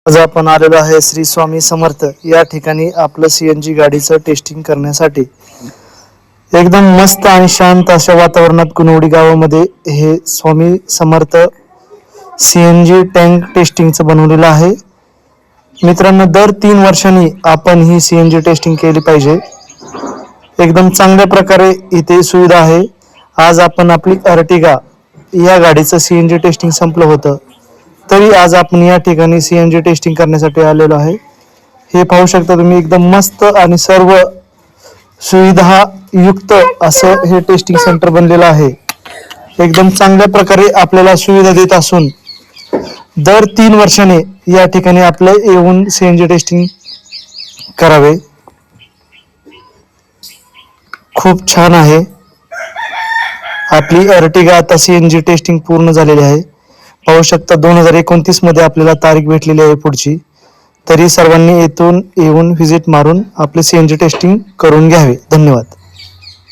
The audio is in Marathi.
आज आपण आलेलो आहे श्री स्वामी समर्थ या ठिकाणी आपलं सीएनजी गाडीचं टेस्टिंग करण्यासाठी। एकदम मस्त आणि शांत अशा वातावरणात कुणवडी गावामध्ये हे स्वामी समर्थ सीएनजी टँक टेस्टिंगचं बनवलेलं आहे। मित्रांनो, दर 3 वर्षांनी आपण ही सीएनजी टेस्टिंग केली पाहिजे। एकदम चांगल्या प्रकारे इथे सुविधा आहे। आज आपण आपली अर्टिगा या गाडीचं सीएनजी टेस्टिंग संपलं होतं, तरी आज आपण या ठिकाणी सीएनजी टेस्टिंग करण्यासाठी आलेलो आहे। हे पाहू शकता तुम्ही, एकदम मस्त आणि सर्व सुविधा युक्त असं हे टेस्टिंग सेंटर बनलेलं आहे। एकदम चांगल्या प्रकारे आपल्याला सुविधा देत असून दर 3 वर्षाने या ठिकाणी आपलं येऊन सीएनजी टेस्टिंग करावे। खूप छान आहे। आपली अर्टिगा आता सीएनजी टेस्टिंग पूर्ण झालेली आहे। पाहू शकता 2029 मध्ये आपल्याला तारीख भेटलेली आहे पुढची। तरी सर्वांनी येऊन व्हिजिट मारून आपले सीएनजी टेस्टिंग करून घ्यावे। धन्यवाद।